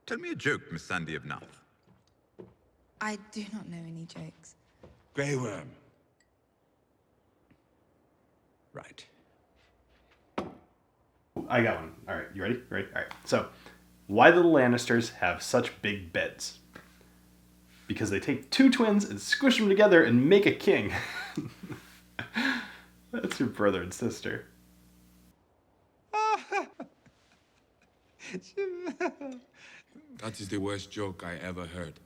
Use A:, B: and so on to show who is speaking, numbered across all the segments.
A: Tell me a joke, Miss Sandy of Nuth.
B: I do not know any jokes.
C: Grey Worm. Right.
D: I got one. All right, you ready? Ready? All right. So, why do the Lannisters have such big beds? Because they take two twins and squish them together and make a king. That's your brother and sister.
C: That is the worst joke I ever heard.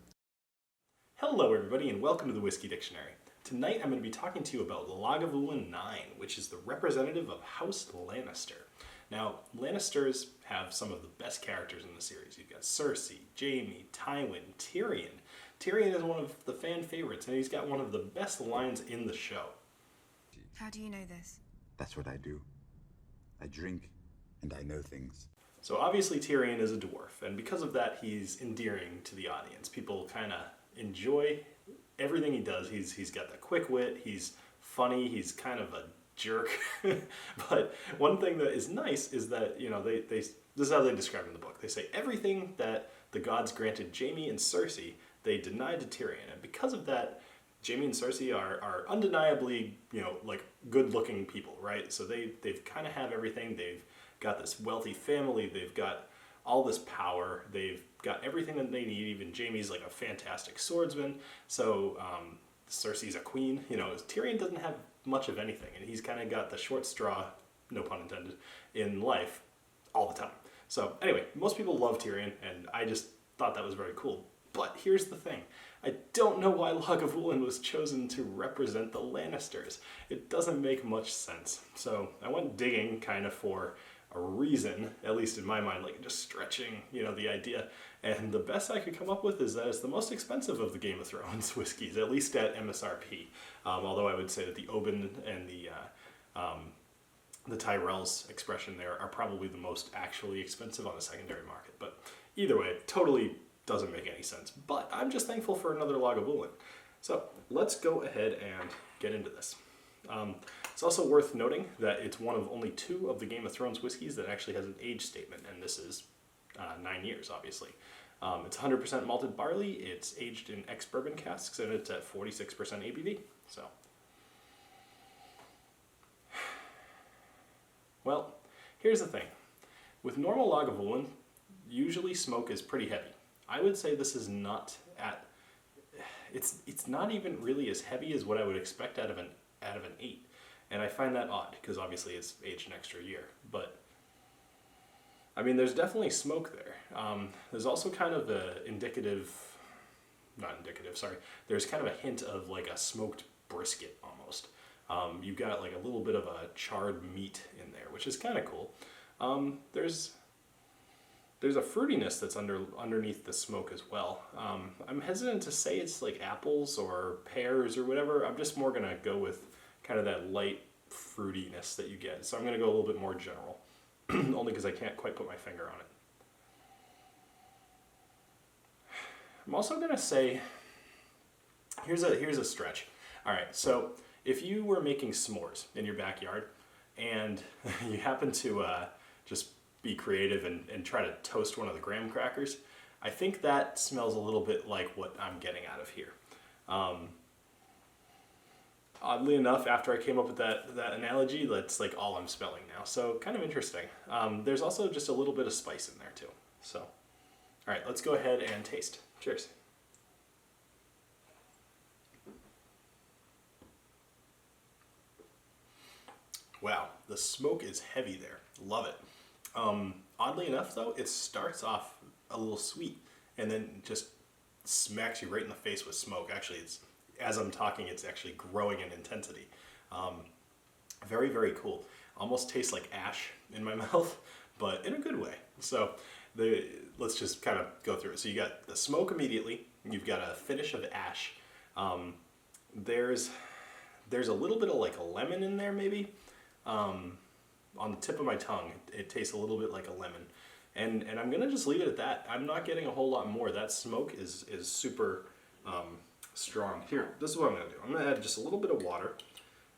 D: Hello, everybody, and welcome to the Whiskey Dictionary. Tonight, I'm going to be talking to you about Lagavulin 9, which is the representative of House Lannister. Now, Lannisters have some of the best characters in the series. You've got Cersei, Jaime, Tywin, Tyrion. Tyrion is one of the fan favorites, and he's got one of the best lines in the show.
B: How do you know this?
E: That's what I do. I drink, and I know things.
D: So obviously Tyrion is a dwarf, and because of that, he's endearing to the audience. People kind of enjoy everything he does. He's got the quick wit, he's funny, he's kind of a jerk. But one thing that is nice is that, you know, this is how they describe it in the book. They say everything that the gods granted Jaime and Cersei, they denied to Tyrion. And because of that, Jaime and Cersei are undeniably, you know, like good-looking people, right? So they've kind of have everything. They've got this wealthy family. They've got all this power. They've got everything that they need. Even Jaime's like a fantastic swordsman. So Cersei's a queen. You know, Tyrion doesn't have much of anything, and he's kind of got the short straw, no pun intended, in life all the time. So anyway, most people love Tyrion, and I just thought that was very cool. But here's the thing. I don't know why Lagavulin was chosen to represent the Lannisters. It doesn't make much sense. So I went digging kind of for a reason, at least in my mind, like just stretching, you know, the idea. And the best I could come up with is that it's the most expensive of the Game of Thrones whiskeys, at least at MSRP. Although I would say that the Oban and the Tyrell's expression there are probably the most actually expensive on the secondary market. But either way, totally doesn't make any sense. But I'm just thankful for another Lagavulin. So let's go ahead and get into this. It's also worth noting that it's one of only 2 of the Game of Thrones whiskeys that actually has an age statement, and this is 9 years, obviously. It's 100% malted barley, it's aged in ex-bourbon casks, and it's at 46% ABV. So, well, here's the thing. With normal Lagavulin, usually smoke is pretty heavy. I would say this is not at, it's not even really as heavy as what I would expect out of an 8. And I find that odd, because obviously it's aged an extra year. But, I mean, there's definitely smoke there. There's also kind of there's kind of a hint of like a smoked brisket almost. You've got like a little bit of a charred meat in there, which is kind of cool. There's a fruitiness that's underneath the smoke as well. I'm hesitant to say it's like apples or pears or whatever. I'm just more gonna go with kind of that light fruitiness that you get. So I'm gonna go a little bit more general, only because I can't quite put my finger on it. I'm also gonna say, here's a stretch. All right, so if you were making s'mores in your backyard and you happen to just be creative and try to toast one of the graham crackers, I think that smells a little bit like what I'm getting out of here. Oddly enough, after I came up with that analogy, that's like all I'm smelling now. So kind of interesting. There's also just a little bit of spice in there too. So, all right, let's go ahead and taste. Cheers. Wow, the smoke is heavy there. Love it. Oddly enough though, it starts off a little sweet and then just smacks you right in the face with smoke. Actually, as I'm talking, it's actually growing in intensity. Very, very cool. Almost tastes like ash in my mouth, but in a good way. So let's just kind of go through it. So you got the smoke immediately. You've got a finish of ash. There's a little bit of like a lemon in there maybe. On the tip of my tongue, it tastes a little bit like a lemon. And I'm gonna just leave it at that. I'm not getting a whole lot more. That smoke is super strong. Here, this is what I'm gonna do. I'm gonna add just a little bit of water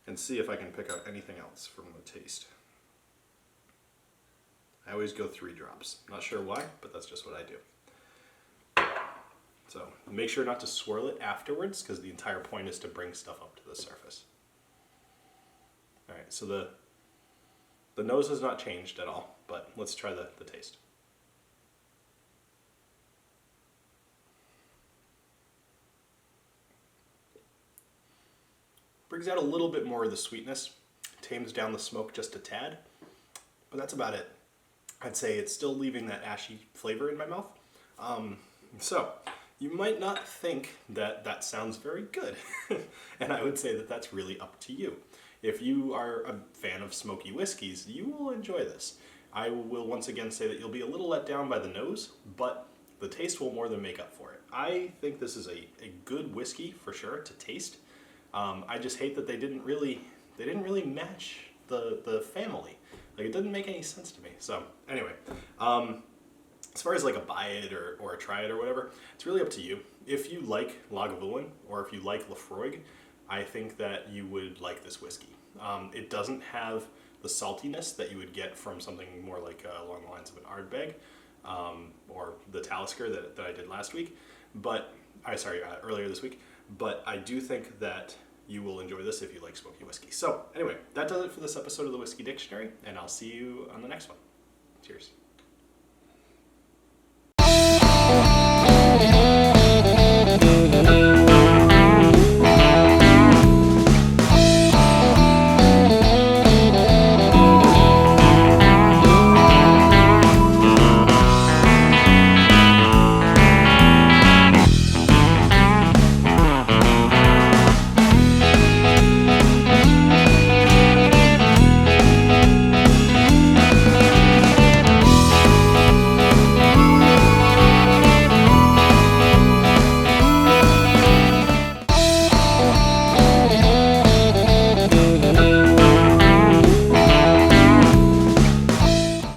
D: and see if I can pick out anything else from the taste. I always go 3 drops. Not sure why, but that's just what I do. So make sure not to swirl it afterwards, because the entire point is to bring stuff up to the surface. All right, so the nose has not changed at all, but let's try the taste. Brings out a little bit more of the sweetness, tames down the smoke just a tad, but that's about it. I'd say it's still leaving that ashy flavor in my mouth. So you might not think that that sounds very good, and I would say that that's really up to you. If you are a fan of smoky whiskeys, you will enjoy this. I will once again say that you'll be a little let down by the nose, but the taste will more than make up for it. I think this is a good whiskey for sure to taste. I just hate that they didn't really match the family. Like, it didn't make any sense to me. So anyway, as far as like a buy it or a try it or whatever, it's really up to you. If you like Lagavulin or if you like Laphroaig, I think that you would like this whiskey. It doesn't have the saltiness that you would get from something more like along the lines of an Ardbeg or the Talisker that I did last week, but earlier this week. But I do think that you will enjoy this if you like smoky whiskey. So anyway, that does it for this episode of the Whiskey Dictionary, and I'll see you on the next one. Cheers.